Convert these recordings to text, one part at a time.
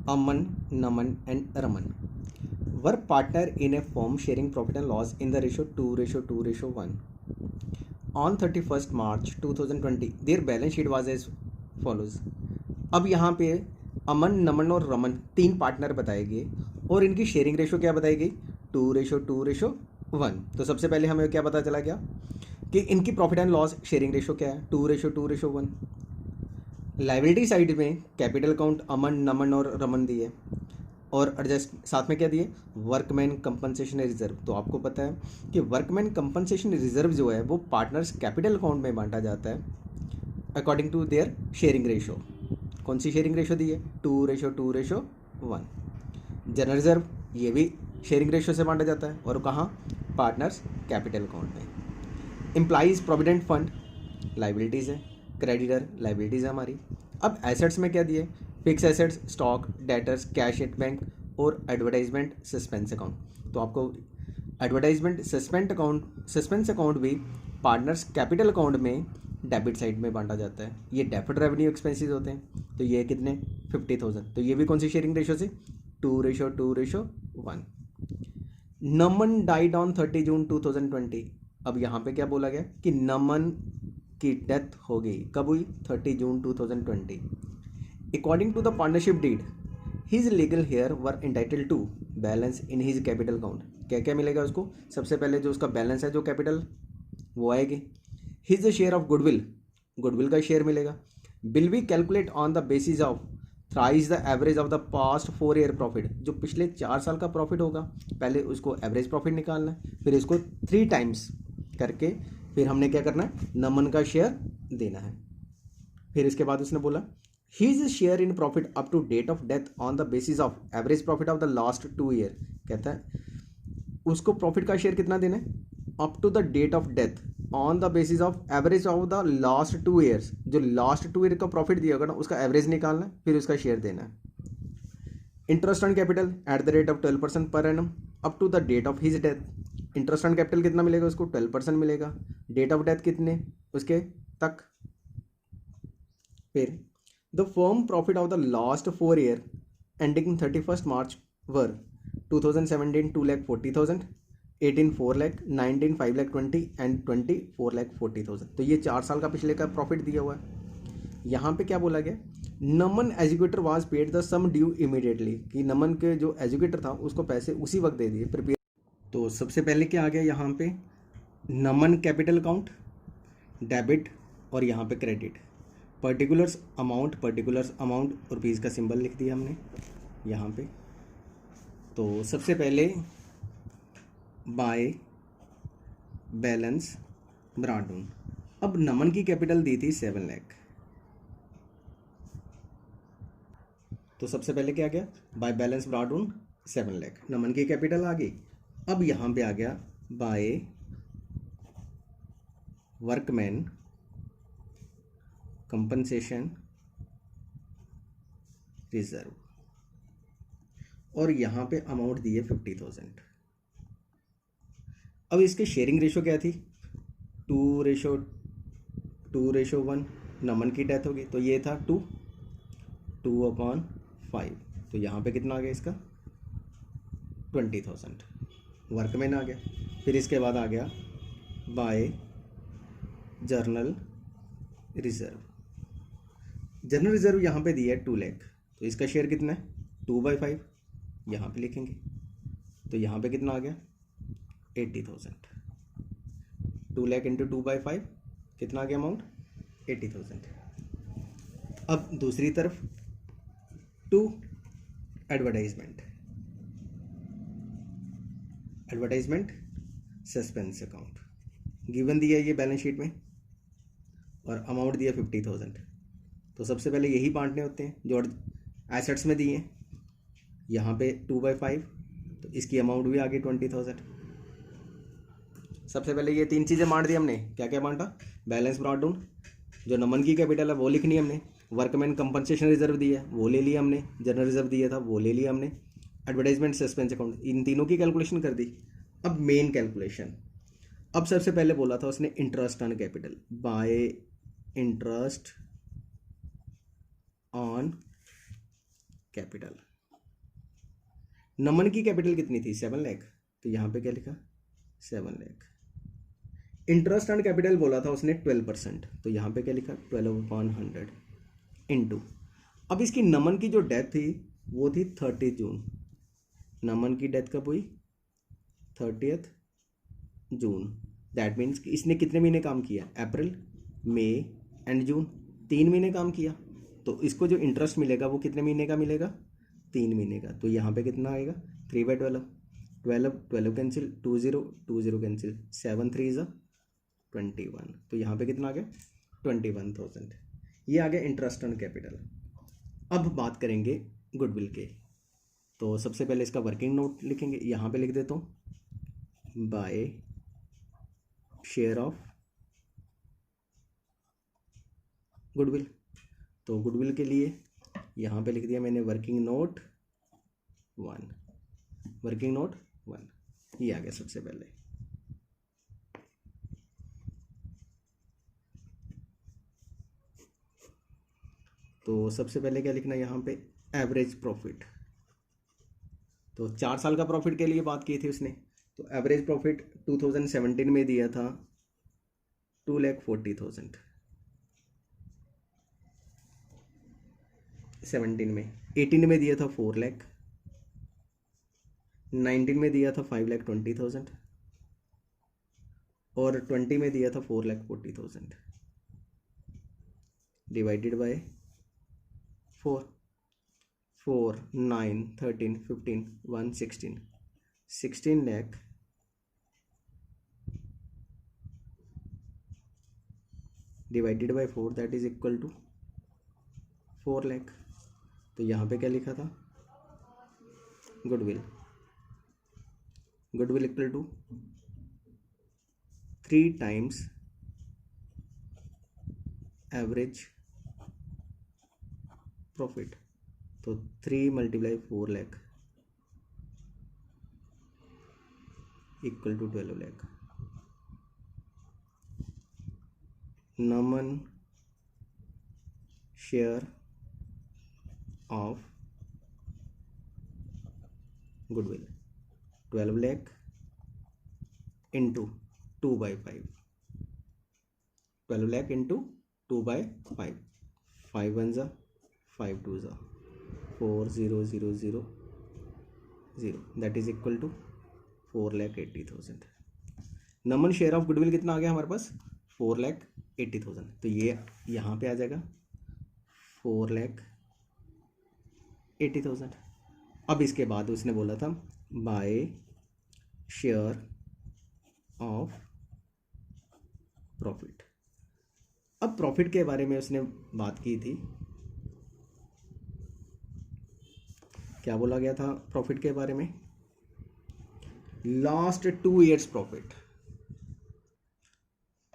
Aman, Naman and Raman were partner in a firm sharing profit and loss in the ratio 2:2:1. On 31st March 2020, their balance sheet was as follows. अब यहाँ पे अमन, नमन और रमन तीन partner बताए गए और इनकी शेयरिंग रेशो क्या बताई गई, 2:2:1. तो सबसे पहले हमें क्या पता चला क्या कि इनकी profit and loss sharing ratio क्या है, 2:2:1. लाइबिलिटी साइड में कैपिटल अकाउंट अमन, नमन और रमन दिए और एडजस्ट साथ में क्या दिए, वर्कमैन कंपनसेशन रिजर्व. तो आपको पता है कि वर्कमैन कंपनसेशन रिजर्व जो है वो पार्टनर्स कैपिटल अकाउंट में बांटा जाता है according to their sharing ratio. कौन सी शेयरिंग रेशो दी है, 2:2:1. जनरल रिजर्व ये भी शेयरिंग रेशो से बांटा जाता है और कहाँ, पार्टनर्स कैपिटल अकाउंट में. एम्प्लॉइज प्रोविडेंट फंड लाइबिलिटीज़ है, क्रेडिटर लाइबिलिटीज़ है हमारी. अब एसेट्स में क्या दिए, fix assets, stock, debtors, cash at bank और एडवर्टाइजमेंट सस्पेंस अकाउंट. तो आपको एडवर्टाइजमेंट सस्पेंस अकाउंट भी पार्टनर्स कैपिटल अकाउंट में डेबिट साइड में बांटा जाता है. ये डेफर्ड रेवेन्यू एक्सपेंसेस होते हैं. तो ये कितने, 50,000. तो ये भी कौन सी शेयरिंग रेशो से, 2:2:1. नमन डाइड ऑन 30 जून 2020. अब यहाँ पे क्या बोला गया कि नमन की डेथ हो गई, कब हुई, 30 जून 2020. According to the partnership deed his legal heir were entitled to balance in his capital account. क्या क्या मिलेगा उसको, सबसे पहले जो उसका बैलेंस है जो कैपिटल वो आएगी. हिज शेयर ऑफ गुडविल का शेयर मिलेगा. Will be calculate on the basis of thrice the average of the past 4 year profit. जो पिछले 4 साल का प्रॉफिट होगा पहले उसको एवरेज प्रॉफिट निकालना है, फिर इसको 3 टाइम्स करके फिर हमने क्या करना है, नमन का शेयर देना है. फिर इसके बाद उसने बोला his share in profit up to date of death on the basis of average profit of the last 2 year. कहता है उसको प्रॉफिट का शेयर कितना देना है, up to the date of death on the basis of average of the last 2 years. जो last 2 year का profit दिया होगा ना उसका एवरेज निकालना है, फिर उसका शेयर देना है. Interest on capital at the rate of 12% per annum up to the date of his death. Interest on capital कितना मिलेगा उसको, 12% मिलेगा. डेट ऑफ डेथ कितने उसके तक. फिर the firm profit of the last 4 year ending 31st March were 2017 2,40,000, 18 4 lakh, 19 5 lakh 20 and 20 4 lakh 40,000. तो ये 4 साल का पिछले का प्रॉफिट दिया हुआ है. यहाँ पे क्या बोला गया, Naman educator was paid the sum due immediately. कि नमन के जो एजुकेटर था उसको पैसे उसी वक्त दे दिए प्रिपेयर. तो सबसे पहले क्या आ गया यहाँ पे, नमन कैपिटल अकाउंट डेबिट और यहाँ पे क्रेडिट. पर्टिकुलर्स अमाउंट रुपीज़ का सिंबल लिख दिया हमने यहाँ पे. तो सबसे पहले बाय बैलेंस ब्रॉट डाउन. अब नमन की कैपिटल दी थी 7 लाख. तो सबसे पहले क्या गया, by balance brought down 7 lakh, Naman की कैपिटल आ गई. अब यहाँ पे आ गया बाय वर्कमैन कंपनसेशन रिजर्व और यहाँ पे अमाउंट दी है 50,000. अब इसके शेयरिंग रेशो क्या थी, 2:1. नमन की डेथ होगी तो ये था 2/5. तो यहाँ पे कितना आ गया इसका, 20,000. वर्कमैन आ गया. फिर इसके बाद आ गया by general reserve. General reserve यहाँ पे दिया है 2 लाख. तो इसका शेयर कितना है, 2/5 यहाँ पे लिखेंगे. तो यहाँ पे कितना आ गया, 80,000. 2 लाख इंटू 2/5 कितना आ गया अमाउंट, 80,000. अब दूसरी तरफ to advertisement suspense account given दिया है ये बैलेंस शीट में और अमाउंट दिया 50,000. तो सबसे पहले यही बांटने होते हैं जो एसेट्स में दिए. यहाँ पे 2/5 तो इसकी अमाउंट भी आ गई 20,000. सबसे पहले ये 3 चीज़ें बांट दी हमने. क्या क्या बांटा, बैलेंस ब्रॉट डाउन, जो नमन की कैपिटल है वो लिखनी है हमने. वर्कमैन कंपनसेशन रिजर्व दिया है वो ले लिया हमने. जनरल रिजर्व दिया था वो ले लिया हमने. एडवर्टाइजमेंट सस्पेंस अकाउंट, इन तीनों की कैलकुलेशन कर दी. अब मेन कैलकुलेशन. अब सबसे पहले बोला था उसने interest on capital, by interest on capital. Naman की कैपिटल कितनी थी 7 लाख, तो यहाँ पे क्या लिखा 7 लाख। इंटरेस्ट ऑन कैपिटल बोला था उसने 12%, तो यहाँ पे क्या लिखा 12/100 इंटू। अब इसकी नमन की जो डेथ थी वो थी 30 जून। नमन की डेथ कब हुई 30 जून। दैट मीन्स कि इसने कितने महीने काम किया, अप्रैल मई एंड जून, 3 महीने काम किया। तो इसको जो इंटरेस्ट मिलेगा वो कितने महीने का मिलेगा, 3 महीने का। तो यहाँ पे कितना आएगा 3/12, 12 कैंसिल, 20 कैंसिल, 7 3 ज़ा 21। तो यहाँ पे कितना आ गया 21,000। ये आ गया इंटरेस्ट ऑन कैपिटल। अब बात करेंगे गुडविल के। तो सबसे पहले इसका वर्किंग नोट लिखेंगे, यहाँ पे लिख देता हूँ बाय शेयर ऑफ गुडविल। तो गुडविल के लिए यहाँ पे लिख दिया मैंने वर्किंग नोट 1, वर्किंग नोट 1, ये आ गया सबसे पहले। तो सबसे पहले क्या लिखना है यहाँ पे एवरेज प्रॉफिट। तो 4 साल का प्रॉफिट के लिए बात की थी उसने, तो एवरेज प्रॉफिट 2017 में दिया था 2,40,000, 17 में। 18 में दिया था 4 लाख, 19 में दिया था 5,20,000 और 20 में दिया था 4,40,000 divided by 4, 4 9 13 15 1 16 lakh divided by 4, that is equal to 4 lakh. तो यहाँ पे क्या लिखा था goodwill, goodwill equal to 3 times average profit. तो 3 × 4 lakh equal to 12 lakh. Naman share of goodwill 12 lakh into 2/5, 12 lakh into 2/5, 5 1 ज़ा 5 2 ज़ा 4 0 0 0 0, that is equal to 4,80,000। Naman share of goodwill कितना आ गया हमारे पास 4,80,000। तो ये यहाँ पे आ जाएगा 4,80,000। अब इसके बाद उसने बोला था बाय शेयर ऑफ प्रॉफिट। अब प्रॉफिट के बारे में उसने बात की थी, क्या बोला गया था प्रॉफिट के बारे में, लास्ट 2 ईयर्स प्रॉफिट।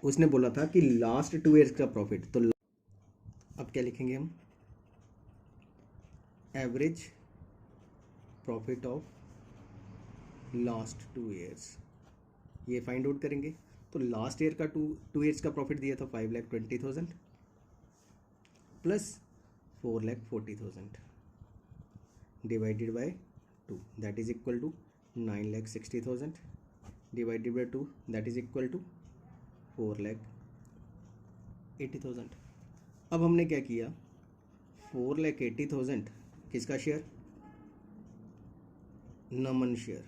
उसने बोला था कि लास्ट 2 ईयर्स का प्रॉफिट। तो अब क्या लिखेंगे हम, average profit of last 2 years, ये फाइंड आउट करेंगे। तो लास्ट ईयर का 2 ईयर्स का प्रॉफिट दिया था 5,20,000 plus 4,40,000 divided by 2, that is equal to 9,60,000 divided by 2, that is equal to 4,80,000। अब हमने क्या किया 4,80,000 किसका share, Naman share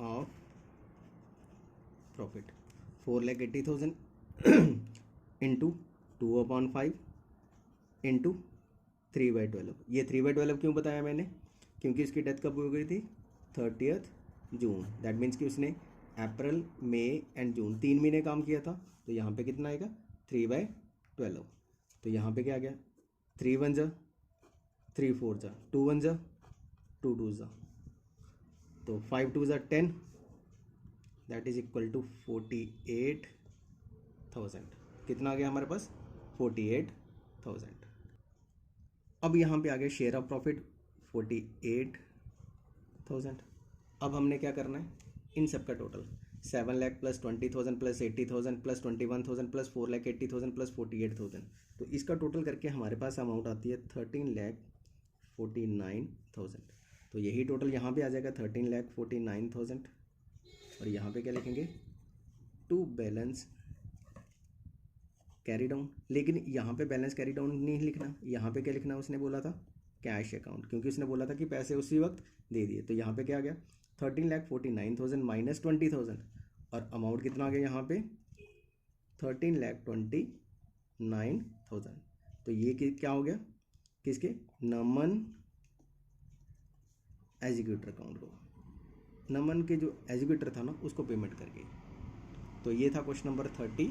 of profit, 4,80,000 into 2/5 into 3/12। ये 3/12 क्यों बताया मैंने, क्योंकि इसकी डेथ कब हो गई थी 30 जून। दैट मीन्स कि उसने अप्रैल मई एंड जून 3 महीने काम किया था। तो यहाँ पे कितना आएगा 3/12। तो यहाँ पे क्या आ गया 3 1 ज़ा 3 4 ज़ा 2 1 ज़ा 2 2 ज़ा, तो 5 2 ज़ा 10, दैट इज इक्वल टू 48,000। कितना आ गया हमारे पास 48,000। अब यहाँ पे आ गया शेयर ऑफ प्रॉफिट 48,000। अब हमने क्या करना है इन सब का total 7 lakh plus 20,000 plus 80,000 plus 21,000 plus 4,80,000 plus 48,000। तो इसका टोटल करके हमारे पास अमाउंट आती है 13,49,000। तो यही टोटल यहाँ पे आ जाएगा 13,49,000। और यहाँ पे क्या लिखेंगे, टू बैलेंस कैरी डाउन। लेकिन यहाँ पे बैलेंस कैरी डाउन नहीं लिखना, यहाँ पे क्या लिखना उसने बोला था, कैश अकाउंट, क्योंकि उसने बोला था कि पैसे उसी वक्त दे दिए। तो यहाँ पे क्या आ गया 13,49,000 माइनस 20,000, और अमाउंट कितना आ गया यहाँ पे 13,29,000। तो ये क्या हो गया, किसके, नमन एग्जीक्यूटर अकाउंट को, नमन के जो एग्जीक्यूटर था ना उसको पेमेंट करके। तो ये था क्वेश्चन नंबर 35।